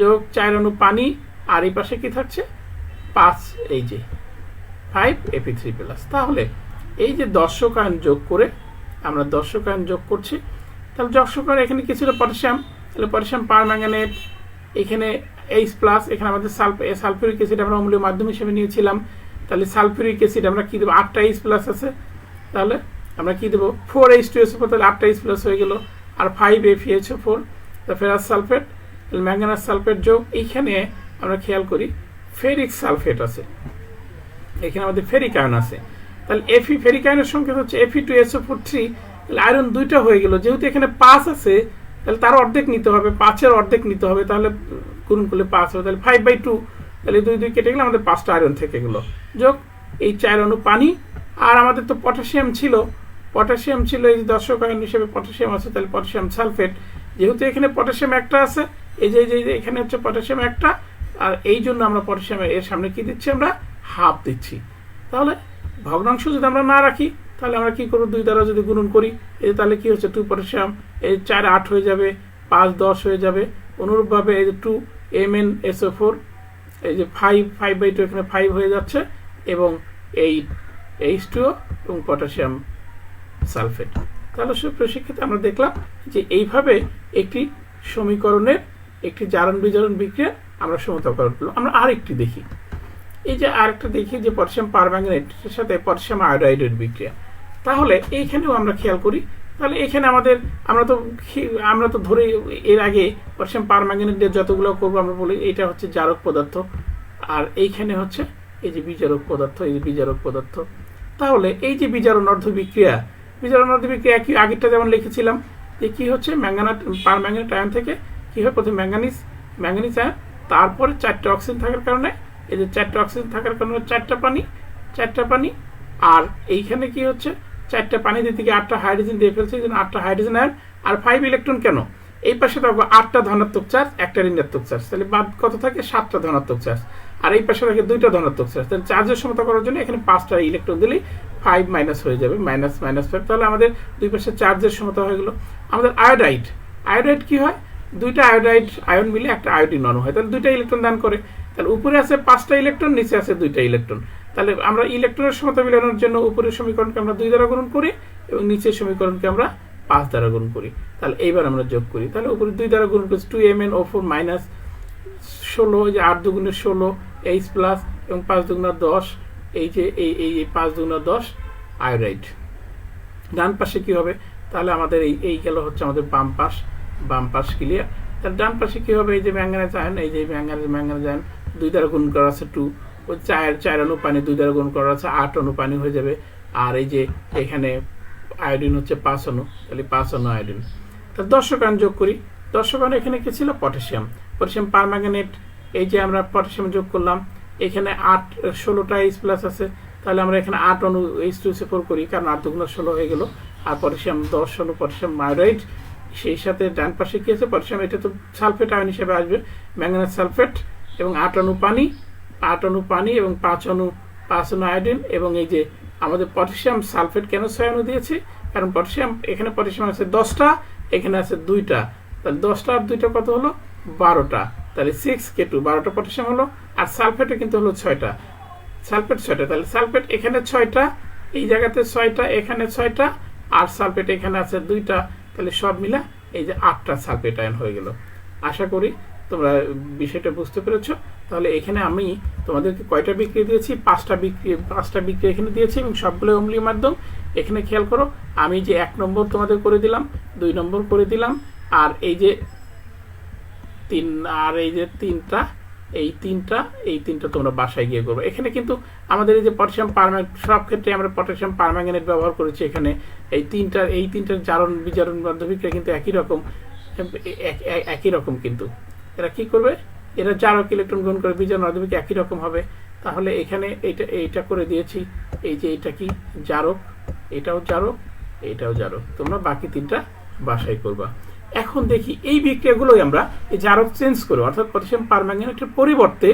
যোগ 4 অণু পানি, আর এই পাশে কি থাকছে 5 এই যে 5Fe3+। তাহলে এই যে দর্শক আয়ন যোগ করে আমরা দর্শক আয়ন যোগ করছি, তাহলে দর্শক আয়ন এখানে কি ছিল পটাশিয়াম, তাহলে পটাশিয়াম পারম্যাঙ্গানেট, এখানে H+, এখানে আমাদের সালফিউরিক অ্যাসিড আমরা অম্লীয় মাধ্যম হিসেবে নিয়েছিলাম, তাহলে সালফিউরিক অ্যাসিড আমরা কি দেবো 8টা H+ আছে, তাহলে আমরা কি দেবো 4H2SO4, তাহলে 8টা H+ হয়ে গেল, আর 5FeHO4, ferrous sulphate, manganous sulphate যোগ, এইখানে আমরা খেয়াল করি ফেরিক সালফেট আছে, এখানে আমাদের ফেরিক আয়ন আছে, তাহলে ফেরিক আয়নের সংকেত হচ্ছে Fe2SO4 3, তাহলে আয়রন 2টা হয়ে গেল, যেহেতু এখানে 5 আছে তাহলে তার অর্ধেক নিতে হবে, 5-এর অর্ধেক নিতে হবে, তাহলে গুণন করলে 5 হবে, তাহলে 5/2, তাহলে 2 কেটে গেলে আমাদের 5টা আয়রন থেকে গেল, যোগ এই 4 অণু পানি, আর আমাদের তো পটাশিয়াম ছিল এই দর্শক আয়ন হিসেবে পটাশিয়াম আছে, তাহলে পটাশিয়াম সালফেট, যেহেতু এখানে পটাশিয়াম একটা আছে, এই যে এখানে হচ্ছে পটাশিয়াম একটা, আর এই জন্য আমরা পটাশিয়াম এর সামনে কি দিচ্ছি, আমরা হাফ দিচ্ছি। তাহলে ভগ্নাংশ যদি আমরা না রাখি তাহলে আমরা কি করবো, 2 দ্বারা যদি গুণন করি, এই তাহলে কি হচ্ছে 2 পটাশিয়াম, এই 4 8 হয়ে যাবে, 5 10 হয়ে যাবে, অনুরূপভাবে এই যে 2 MnSO4, এই যে 5/2 এখানে 5 হয়ে যাচ্ছে, এবং এই H2O এবং পটাশিয়াম সালফেট। তাহলে প্রশিক্ষিত আমরা দেখলাম যে এইভাবে একটি সমীকরণের একটি জারণ বিজারণ বিক্রিয়া আমরা সমতাকরণ করলাম। আমরা আরেকটি দেখি, এই যে আরেকটা দেখি যে পটাশিয়াম পারম্যাঙ্গানেটের সাথে পটাশিয়াম আয়োডাইডের বিক্রিয়া। তাহলে এইখানেও আমরা খেয়াল করি, তাহলে এখানে আমাদের আমরা তো ধরে এর আগে পটাশিয়াম পারম্যাঙ্গানেটের যতগুলো করবো আমরা বলি এটা হচ্ছে জারক পদার্থ, আর এইখানে হচ্ছে এই যে বিজারক পদার্থ, এই যে বিজারক পদার্থ। তাহলে এই যে বিজারণ অর্ধ বিক্রিয়া একই আগেরটা যেমন লিখেছিলাম যে কি হচ্ছে পারম্যাঙ্গানেট আয়ন থেকে কি হয়, প্রথমে ম্যাঙ্গানিজ আয়ন, তারপরে 4টা অক্সিজেন থাকার কারণে এই যে 4টা অক্সিজেন থাকার কারণে 4টা পানি, আর এইখানে কি হচ্ছে 4টা পানি থেকে 8টা হাইড্রোজেন দিয়ে ফেলছে, এই জন্য 8টা হাইড্রোজেন আয়ন, আর 5 ইলেকট্রন। কেন এই পাশে থাকবে 8টা ধনাত্মক চার্জ, একটা ঋণাত্মক চার্জ, তাহলে বাদ কত থাকে 7টা ধনাত্মক চার্জ, আর এই পাশে থাকে 2টা ধনাত্মক চার্জ, তাহলে চার্জের সমতা করার জন্য এখানে 5টা ইলেকট্রন দিলেই 5 মাইনাস হয়ে যাবে, -5, তাহলে আমাদের দুই পাশে চার্জের সমতা হয়ে গেল। আমাদের আয়োডাইড কি হয়, 2টা আয়োডাইড আয়ন মিলে একটা আয়োডিন অণু হয়, তাহলে 2টা ইলেকট্রন দান করে, তাহলে উপরে আছে 5টা ইলেকট্রন, নিচে আছে 2টা ইলেকট্রন, তাহলে আমরা ইলেকট্রনের সমতা মিলানোর জন্য উপরের সমীকরণকে আমরা 2 দ্বারা গুণন করি এবং নিচের সমীকরণকে আমরা 5 দ্বারা গুণ করি। তাহলে এইবার আমরা যোগ করি, তাহলে উপরে 2 দ্বারা গুণ করছি 2MnO4 - 16, যে 8 2 16 H+ এবং 5 2 10, এই যে এই 5 2 10 আয়োডাইড। ডান পাশে কি হবে, তাহলে আমাদের এই গেল হচ্ছে আমাদের বাম পাশ ক্লিয়ার। তাহলে ডান পাশে কি হবে, এই যে ম্যাঙ্গানিজ আয়ন, এই যে ম্যাঙ্গানিজ আয়ন 2 দ্বারা গুণ করা আছে 2, ওই 4 অণু পানি 2 দ্বারা গুণ করা আছে 8 অণু পানি হয়ে যাবে, আর এই যে এখানে আয়োডিন হচ্ছে 5 অণু, তাহলে 5 অণু আয়োডিন। তাহলে দর্শক আয়ন যোগ করি, দর্শক আয়ন এখানে কি ছিল পটাশিয়াম পারম্যাঙ্গানেট, এই যে আমরা পটাশিয়াম যোগ করলাম, এখানে 16টা H+ আছে, তাহলে আমরা এখানে 8 অণু H2SO4 করি, কারণ 8 2 16 হয়ে গেল, আর পটাশিয়াম 10 অণু পটাশিয়াম আয়োডাইড, সেই সাথে ডান পাশে কি আছে পটাশিয়াম, এটা তো সালফেট আয়ন হিসেবে আসবে, ম্যাঙ্গানাস সালফেট, এবং 8 অণু পানি এবং 5 অণু আয়োডিন, এবং এই যে আমাদের পটাশিয়াম সালফেট কেন 6 অণু দিয়েছি, কারণ এখানে পটাশিয়াম আছে 10টা, এখানে আছে 2টা, তাহলে 10টা আর 2টা কত হলো 12টা, তাহলে 6K2 12টা পটাশিয়াম হলো, আর সালফেটে কিন্তু হলো 6টা, তাহলে সালফেট এখানে 6টা, এই জায়গাতে 6টা, এখানে 6টা, আর সালফেট এখানে আছে 2টা, তাহলে সব মিলা এই যে 8টা সালফেট আয়ন হয়ে গেল। আশা করি তোমরা বিষয়টা বুঝতে পেরেছো। তাহলে এখানে আমি তোমাদেরকে কয়টা বিক্রিয়া দিয়েছি, 5টা বিক্রিয়া এখানে দিয়েছি, এবং সবগুলো অম্লীয় মাধ্যম। এখানে খেয়াল করো, আমি যে 1 নম্বর তোমাদের করে দিলাম, 2 নম্বর করে দিলাম, আর এই যে 3টা, এই তিনটা তোমরা বাসায় গিয়ে করবে। এখানে কিন্তু আমাদের এই যে পটাশিয়াম পারম্যাঙ্গানেট, সব ক্ষেত্রে আমরা পটাশিয়াম পারম্যাঙ্গানেট ব্যবহার করেছি। এখানে এই তিনটার জারণ বিজারণ বিক্রিয়া কিন্তু একই রকম কিন্তু এরা কি করবে, এরা জারক ইলেকট্রন গ্রহণ করে, বিজারণ বিক্রিয়া একই রকম হবে। তাহলে এখানে এইটা করে দিয়েছি, এই যে এটা কি জারক, এটাও জারক, এটাও জারক। তোমরা বাকি তিনটা বাছাই করবা। এখন দেখি এই বিক্রিয়াগুলোই আমরা এই জারক চেঞ্জ করব, অর্থাৎ পটাশিয়াম পারম্যাঙ্গানেটের পরিবর্তে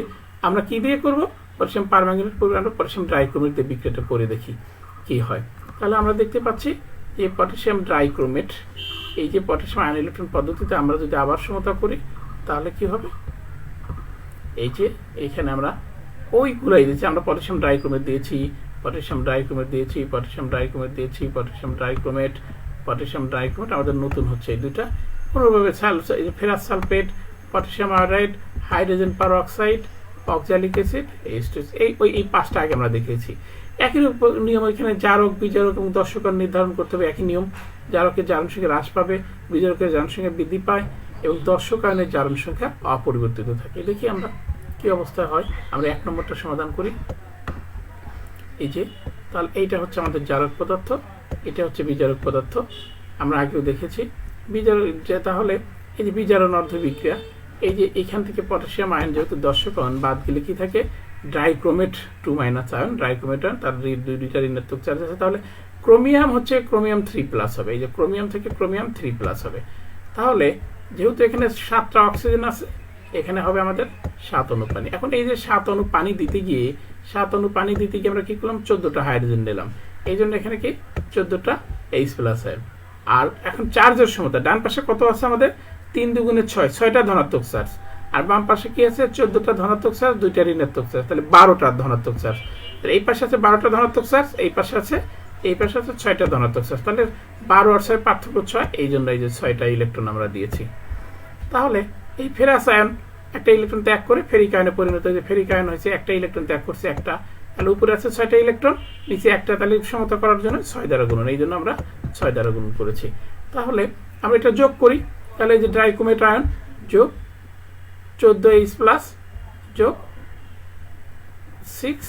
আমরা কি দিয়ে করব, পটাশিয়াম পারম্যাঙ্গানেট পরিবর্তে পটাশিয়াম ডাইক্রোমেট দিয়ে বিক্রিয়াটা করে দেখি কি হয়। তাহলে আমরা দেখতে পাচ্ছি যে পটাশিয়াম ডাইক্রোমেট, এই যে পটাশিয়াম আয়ন ইলেকট্রন পদ্ধতিতে আমরা যদি আবার সমতা করি তাহলে কি হবে, এই যে এইখানে আমরা ওইগুলাই দিয়েছি, আমরা পটাশিয়াম ডাইক্রোমেট দিয়েছি, পটাশিয়াম ডাইক্রোমেট দিয়েছি, পটাশিয়াম ডাইক্রোমেট দিয়েছি, পটাশিয়াম ডাইক্রোমেট, পটাশিয়াম ডাইক্রোমেট আমাদের নতুন হচ্ছে এই দুটা। কোনোভাবে ferrous sulphate, potassium iodide, hydrogen peroxide, oxalic acid, এই পাঁচটা আগে আমরা দেখেছি। একই নিয়ম এখানে জারক, বিজারক এবং দর্শকণ নির্ধারণ করতে হবে। একই নিয়ম, জারকের জারণ সংখ্যা হ্রাস পাবে, বিজারকের জারণ সংখ্যা বৃদ্ধি পায় এবং দর্শকায়নের জারণ সংখ্যা অপরিবর্তিত থাকে। দেখি আমরা কি অবস্থা হয়। আমরা 1 নম্বরটা সমাধান করি। এই যে তাহলে এইটা হচ্ছে আমাদের জারক পদার্থ, এটা হচ্ছে বিজারক পদার্থ, আমরা আগেও দেখেছি। বিজারক তাহলে এই যে বিজারণ অর্ধ বিক্রিয়া, এই যে এখান থেকে পটাশিয়াম আয়ন যেহেতু দর্শকণ বাদ গেলে কি থাকে, ডাইক্রোমেট 2- আয়ন, ডাইক্রোমেট আয়ন, তার দুইটা ঋণাত্মক চার্জ আছে। তাহলে ক্রোমিয়াম হচ্ছে ক্রোমিয়াম 3+ হবে, এই যে ক্রোমিয়াম থেকে ক্রোমিয়াম 3+ হবে। তাহলে যেহেতু এখানে 7টা অক্সিজেন আছে, এখানে হবে আমাদের 7 অণু পানি। এখন এই যে 7 অণু পানি দিতে গিয়ে আমরা কি করলাম, 14টা হাইড্রোজেন নিলাম, এই জন্য এখানে কি 14টা H+ আয়ন। আর এখন চার্জের সমতা, ডান পাশে কত আছে আমাদের, 3 দুগুণে 6, 6টা ধনাত্মক চার্জ, আর বাম পাশে কি আছে, 14টা ধনাত্মক চার্জ, 2টা ঋণাত্মক চার্জ, তাহলে 12টা ধনাত্মক চার্জ। তাহলে এই পাশে আছে 12টা ধনাত্মক চার্জ, এই পাশে আছে 6টা ধনাত্মক চার্জ, তাহলে 12 আর 6 পার্থক্য 6, এই জন্য এই যে 6টা ইলেকট্রন আমরা দিয়েছি। তাহলে এই ফেরাস আয়ন একটা ইলেকট্রন ত্যাগ করে ফেরিক আয়নে পরিণত হয়েছে, ফেরিক আয়ন হয়েছে, একটা ইলেকট্রন ত্যাগ করছে একটা, তাহলে উপরে আছে 6টা ইলেকট্রন, নিচে একটা, তাহলে সমতা করার জন্য 6 দ্বারা গুণন, এই জন্য আমরা 6 দ্বারা গুণন করেছি। তাহলে আমরা এটা যোগ করি, তাহলে এই যে ডাইক্রোমেট আয়ন যোগ 14H+ যোগ 6,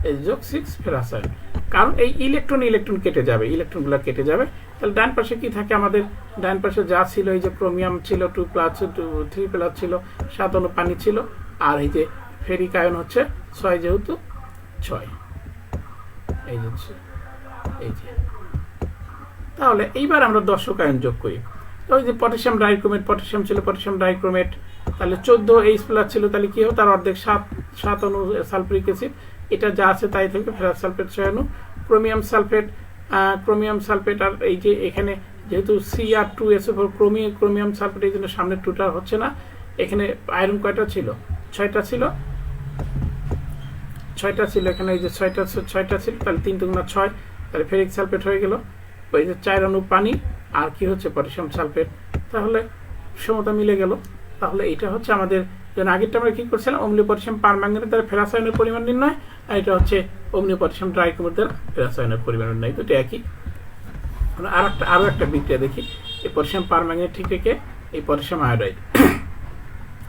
এই যোগ 6 ফেরাস আয়ন, কারণ এই ইলেকট্রন কেটে যাবে, ইলেকট্রনগুলো কেটে যাবে। তাহলে ডান পাশে কি থাকে আমাদের, ডান পাশে যা ছিল, এই যে ক্রোমিয়াম ছিল 2+, 3+ ছিল, 7 অণু পানি ছিল, আর এই যে ফেরিক আয়ন হচ্ছে 6, যেহেতু 6, এই যে তাহলে এইবার আমরা দর্শক আয়ন যোগ করি। তো ওই যে পটাশিয়াম ডাইক্রোমেট, পটাশিয়াম ছিল পটাশিয়াম ডাইক্রোমেট, তাহলে 14H+ ছিল, তাহলে কি হবে, তার অর্ধেক 7 অণু সালফিউরিক অ্যাসিড, এটা যা আছে তাই থাকবে, ফেরাস সালফেট 6 অণু, ক্রোমিয়াম সালফেট, আর এই যে এখানে যেহেতু Cr2SO4 ক্রোমিয়াম সালফেট, এই জন্য সামনের 2টা হচ্ছে না। এখানে আয়রন কয়টা ছিল, 6টা ছিল, এখানে এই যে 6টা ছিল, তাহলে 3 দুগুণা 6, তাহলে ফেরিক সালফেট হয়ে গেল, ওই যে 4 অণু পানি, আর কি হচ্ছে পটাশিয়াম সালফেট, তাহলে সমতা মিলে গেল। তাহলে এটা হচ্ছে আমাদের, যেন আগেরটা আমরা কি করছিলাম, অম্লীয় পটাশিয়াম পারম্যাঙ্গানেট দ্বারা ফেরাস আয়নের পরিমাণ নির্ণয়, আর এটা হচ্ছে অম্লীয় পটাশিয়াম ডাইক্রোমেট দ্বারা ফেরাস আয়নের পরিমাণ নির্ণয়, দুটো একই। আরো একটা বিক্রিয়া দেখি, এই পটাশিয়াম পারম্যাঙ্গানেট ঠিক রেখে এই পটাশিয়াম আয়োডাইড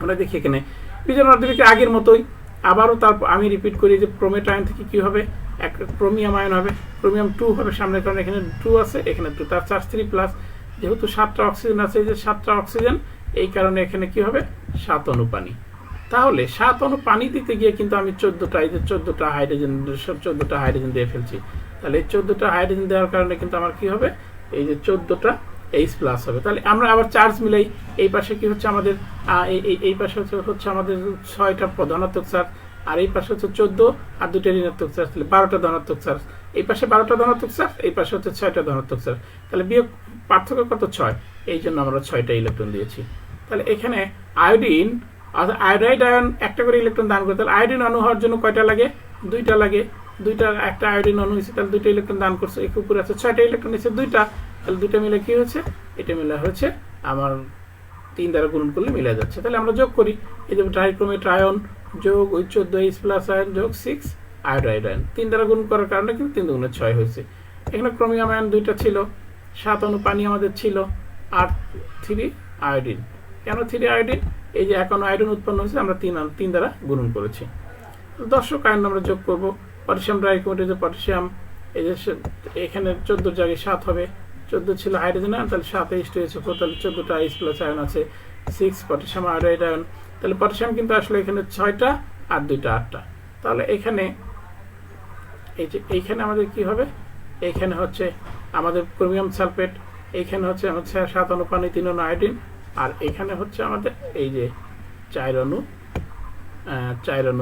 আমরা দেখি এখানে বিজারণ অর্ধ বিক্রিয়া আগের মতোই, আবারও তারপর আমি রিপিট করি যে ক্রোমেট আয়ন থেকে কি হবে, এক ক্রোমিয়াম আয়ন হবে, ক্রোমিয়াম 2 হবে সামনে, কারণ এখানে 2 আছে, এখানে 2, তার চার্জ 3+, যেহেতু 7টা অক্সিজেন আছে, এই যে 7টা অক্সিজেন, এই কারণে এখানে কি হবে, 7 অণু পানি। তাহলে 7 অণু পানি দিতে গিয়ে কিন্তু আমি 14টা হাইড্রোজেন দিয়ে ফেলছি, তাহলে এই 14টা হাইড্রোজেন দেওয়ার কারণে কিন্তু আমার কি হবে, এই যে 14টা H+ হবে। তাহলে আমরা আবার চার্জ মিলাই, এই পাশে কি হচ্ছে আমাদের, এই পাশে হচ্ছে আমাদের 6টা ধনাত্মক চার্জ, আর এই পাশে হচ্ছে 14 আর 2টা ঋণাত্মক চার্জ, তাহলে 12টা ধনাত্মক চার্জ, এই পাশে 12টা ধনাত্মক চার্জ, এই পাশে হচ্ছে 6টা ধনাত্মক চার্জ, তাহলে বিয়োগ পার্থক্য কত, 6, এই জন্য আমরা 6টা ইলেকট্রন দিয়েছি। তাহলে এখানে আয়োডিন, আয়োডাইড আয়ন একটা করে ইলেকট্রন দান করে, তাহলে আয়োডিন অণু হওয়ার জন্য কয়টা লাগে, 2টা লাগে, 2টা, একটা আয়োডিন অণু হয়েছে, তাহলে 2টা ইলেকট্রন দান করছে, এর উপরে আছে 6টা ইলেকট্রন নিচ্ছে 2টা, তাহলে 2টা মিলে কি হচ্ছে, এটা মিলে হচ্ছে আমার 3 দ্বারা গুণন করলে মিলে যাচ্ছে। তাহলে আমরা যোগ করি, এই যে ডাইক্রোমেট আয়ন যোগ ওই 14H+ আয়ন যোগ 6 আয়োডাইড আয়ন, 3 দ্বারা গুণ করার কারণে কিন্তু 3 দুগুণে 6 হয়েছে। এখানে ক্রোমিয়াম আয়ন 2টা ছিল, 7 অণু পানি আমাদের ছিল, আর 3 আয়োডিন। কেন 3 আয়োডিন, এই যে 1 অণু আয়োডিন উৎপন্ন হয়েছে, আমরা 3 দ্বারা গুণন করেছি। দর্শক আয়ন আমরা যোগ করব, পটাশিয়াম ডাইক্রোমেট, যে পটাশিয়াম, এই যে এখানে 14 জায়গায় 7 হবে, 14 ছিল হাইড্রোজেন আয়ন, তাহলে 7H2SO4, তাহলে 14টা H+ আয়ন আছে, 6 পটাশিয়াম আয়োডাইড আয়ন, তাহলে পটাশিয়াম কিন্তু আসলে এখানে 6টা আর 2টা 8টা, তাহলে এখানে এই যে এইখানে আমাদের কি হবে, এইখানে হচ্ছে আমাদের ক্রোমিয়াম সালফেট, এইখানে হচ্ছে 7 অণু পানি 3 অণু আয়োডিন, আর এখানে হচ্ছে আমাদের এই যে 4 অণু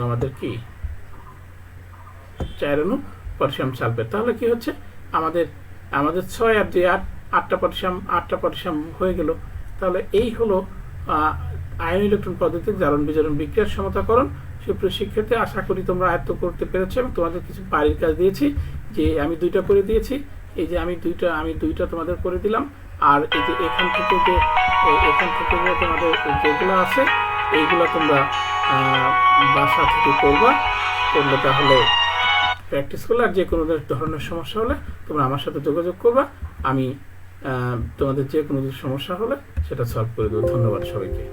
আমাদের কি 4 অণু পটাশিয়াম সালফেট। তাহলে কি হচ্ছে আমাদের 6 আর 2 8টা পটাশিয়াম হয়ে গেল। তাহলে এই হলো আয়ন ইলেকট্রন পদ্ধতির জারণ বিজারণ বিক্রিয়ার সমতাকরণ। সুপ্রিয় শিক্ষার্থী, আশা করি তোমরা আয়ত্ত করতে পেরেছো এবং তোমাদের কিছু বাড়ির কাজ দিয়েছি, যে আমি 2টা করে দিয়েছি। এই যে আমি দুইটা তোমাদের করে দিলাম। আর এই যে এখান থেকে যে তোমাদের যেগুলো আছে এইগুলো তোমরা বাসা থেকে করলে তাহলে প্র্যাকটিস করলে, আর যে কোনো ধরনের সমস্যা হলে তোমরা আমার সাথে যোগাযোগ করবা। আমি তোমাদের যে কোনো সমস্যা হলে সেটা সলভ করে দেবো। ধন্যবাদ সবাইকে।